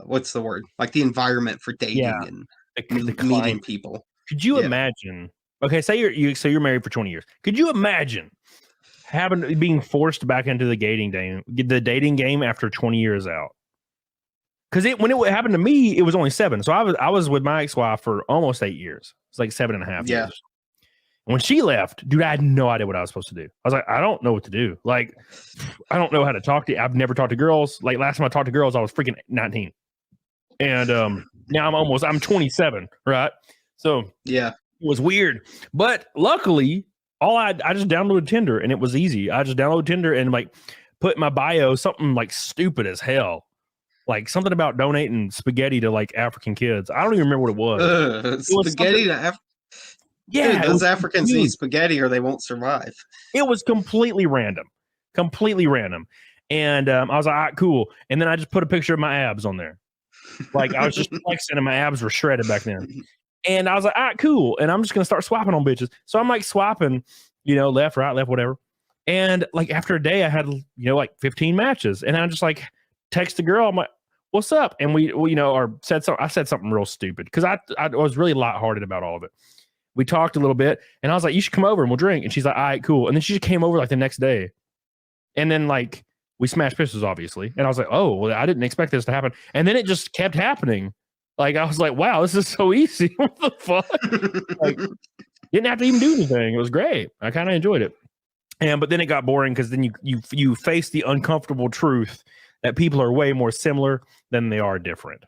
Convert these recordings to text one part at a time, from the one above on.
what's the word? Like the environment for Yeah. dating and The meeting climate. people. Could you Yeah. imagine? Okay, say you're married for 20 years. Could you imagine being forced back into the dating game after 20 years out? Because when it happened to me, it was only 7. So I was with my ex-wife for almost 8 years. It's like 7.5 Yeah. years. When she left, dude, I had no idea what I was supposed to do. I was like, I don't know what to do. Like, I don't know how to talk to. I've never talked to girls. Like last time I talked to girls, I was freaking 19, and now I'm 27, right? So Yeah. it was weird, but luckily, I just downloaded Tinder and it was easy. I just downloaded Tinder and like put in my bio something like stupid as hell, like something about donating spaghetti to like African kids. I don't even remember what it was. It was Spaghetti something. to Yeah, Dude, it those was Africans need spaghetti or they won't survive. It was completely random, and I was like, all right, cool. And then I just put a picture of my abs on there, like I was just flexing, and my abs were shredded back then. And I was like, all right, cool. And I'm just gonna start swiping on bitches. So I'm like swiping, left, right, left, whatever. And like after a day, I had like 15 matches, and I just like text the girl. I'm like, what's up? And we I said something real stupid because I was really lighthearted about all of it. We talked a little bit, and I was like, you should come over and we'll drink. And she's like, all right, cool. And then she just came over like the next day. And then like we smashed pistols, obviously. And I was like, oh, well, I didn't expect this to happen. And then it just kept happening. Like I was like, wow, this is so easy. What the fuck? Like didn't have to even do anything. It was great. I kind of enjoyed it. But then it got boring because then you face the uncomfortable truth that people are way more similar than they are different.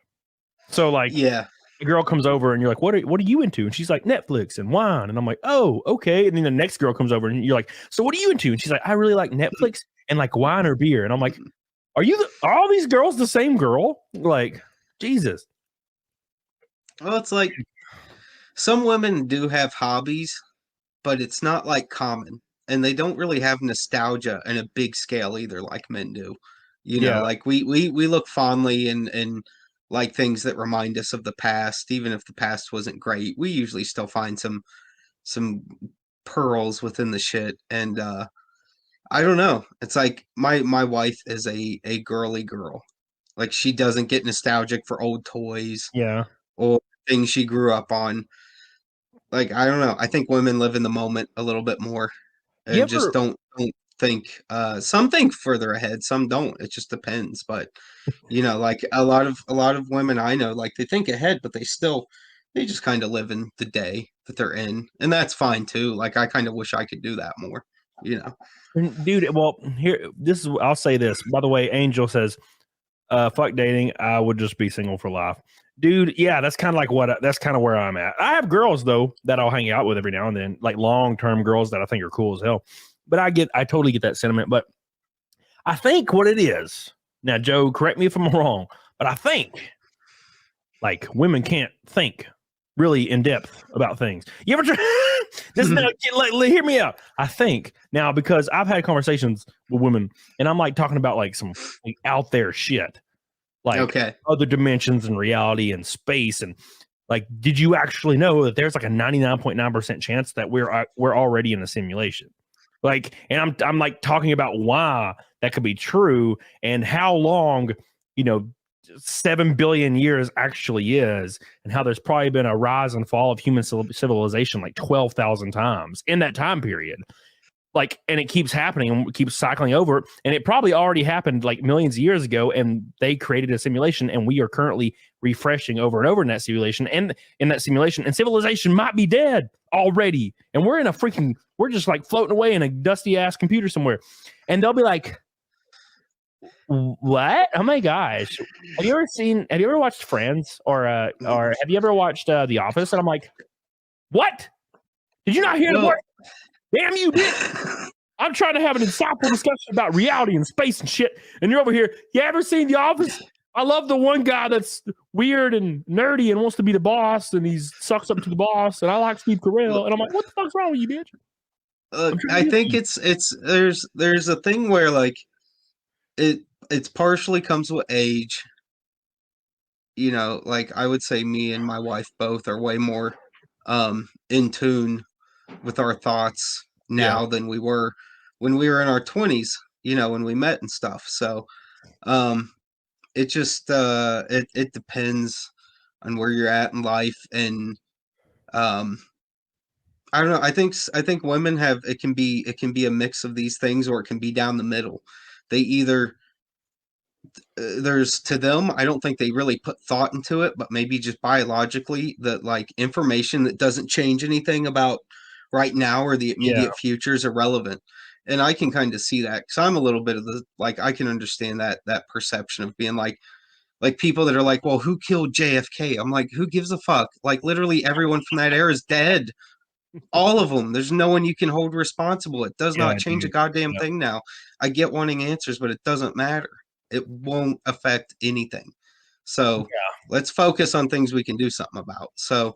So like, yeah. The girl comes over and you're like, what are you into? And she's like, Netflix and wine. And I'm like, oh, okay. And then the next girl comes over and you're like, so what are you into? And she's like, I really like Netflix and like wine or beer. And I'm like, are all these girls the same girl? Like, Jesus. Well, it's like some women do have hobbies, but it's not like common. And they don't really have nostalgia in a big scale either, like men do. Yeah. Like we look fondly and like things that remind us of the past, even if the past wasn't great. We usually still find some pearls within the shit. And I don't know. It's like my wife is a girly girl. Like she doesn't get nostalgic for old toys Yeah. or things she grew up on. Like I don't know. I think women live in the moment a little bit more and just don't think some think further ahead, some don't. It just depends. But like a lot of women I know, like they think ahead, but they just kind of live in the day that they're in. And that's fine too. Like I kind of wish I could do that more, Dude, well, I'll say this. By the way, Angel says, fuck dating, I would just be single for life. Dude, yeah, that's kind of where I'm at. I have girls though that I'll hang out with every now and then, like long-term girls that I think are cool as hell. But I totally get that sentiment. But I think what it is now, Joe, correct me if I'm wrong, but I think like women can't think really in depth about things. You ever try? Hear me out. I think now because I've had conversations with women, and I'm like talking about like some like, out there shit, like other dimensions and reality and space, and like, did you actually know that there's like a 99.9% chance that we're already in a simulation? Like, and I'm like talking about why that could be true and how long 7 billion years actually is, and how there's probably been a rise and fall of human civilization like 12,000 times in that time period. Like, and it keeps happening and keeps cycling over. And it probably already happened like millions of years ago, and they created a simulation, and we are currently refreshing over and over in that simulation. And in that simulation, and civilization might be dead already. And we're just like floating away in a dusty ass computer somewhere. And they'll be like, what? Oh my gosh. Have you ever watched Friends or have you ever watched The Office? And I'm like, what? Did you not hear the word? Damn you, bitch. I'm trying to have an insightful discussion about reality and space and shit. And you're over here. You ever seen The Office? I love the one guy that's weird and nerdy and wants to be the boss, and he sucks up to the boss. And I like Steve Carell. And I'm like, what the fuck's wrong with you, bitch? I think there's a thing where like it's partially comes with age. Like I would say me and my wife both are way more in tune with our thoughts now than we were when we were in our 20s, when we met and stuff. So it just it depends on where you're at in life, and um I don't know. I think women have it can be a mix of these things, or it can be down the middle. They either there's to them, I don't think they really put thought into it, but maybe just biologically that like information that doesn't change anything about right now or the Yeah. immediate future is irrelevant. And I can kind of see that because I'm a little bit of the like I can understand that perception of being like people that are like, well, who killed JFK? I'm like, who gives a fuck? Like literally everyone from that era is dead. All of them. There's no one you can hold responsible. It does Yeah, not change a dude. goddamn Yeah. thing now. I get wanting answers, but it doesn't matter. It won't affect anything. So let's focus on things we can do something about. So,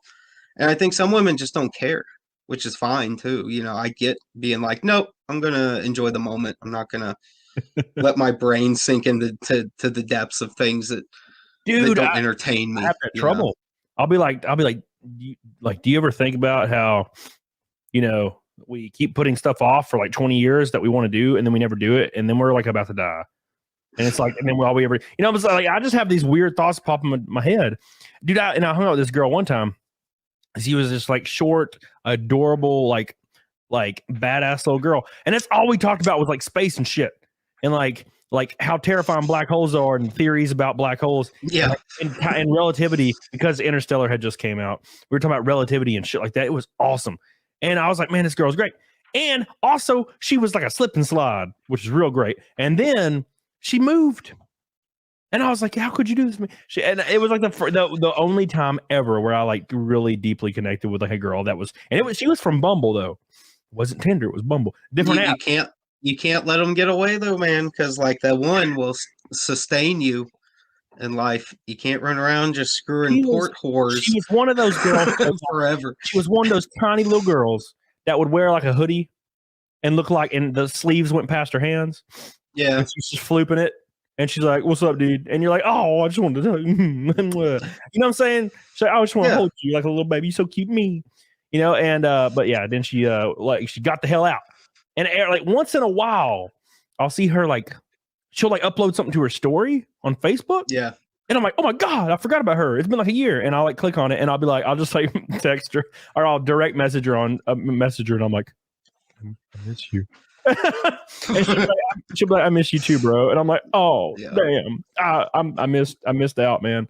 and I think some women just don't care, which is fine too. You know, I get being like, nope, I'm gonna enjoy the moment. I'm not gonna let my brain sink into to the depths of things that Dude, don't entertain I me. have that You know? trouble. I'll be like, do you ever think about how, we keep putting stuff off for like 20 years that we want to do, and then we never do it, and then we're like about to die. And it's like, and then all we ever, it's like, I just have these weird thoughts pop in my head. Dude, I hung out with this girl one time. She was just like short, adorable, like badass little girl. And that's all we talked about was like space and shit. And like how terrifying black holes are and theories about black holes. Yeah. And relativity, because Interstellar had just came out. We were talking about relativity and shit like that. It was awesome. And I was like, man, this girl's great. And also, she was like a slip and slide, which is real great. And then she moved. And I was like, how could you do this to me? And it was like the only time ever where I like really deeply connected with like a girl that was, and she was from Bumble though. It wasn't Tinder, it was Bumble. Different app. You can't let them get away though, man, because like that one will sustain you in life. You can't run around just screwing port whores. She was one of those girls forever. She was one of those tiny little girls that would wear like a hoodie and look like, and the sleeves went past her hands. Yeah. And she's just flooping it. And she's like, "What's up, dude?" And you're like, "Oh, I just wanted to tell you." You know what I'm saying? She's like, "I just want to hold you like a little baby. You're so cute, me." And but yeah, then she she got the hell out. And like once in a while, I'll see her like she'll like upload something to her story on Facebook. Yeah. And I'm like, oh my God, I forgot about her. It's been like a year. And I'll like click on it and I'll be like, I'll just like text her or I'll direct message her on Messenger. And I'm like, I miss you. And she'll be like, I miss you too, bro. And I'm like, oh, damn. I missed out, man.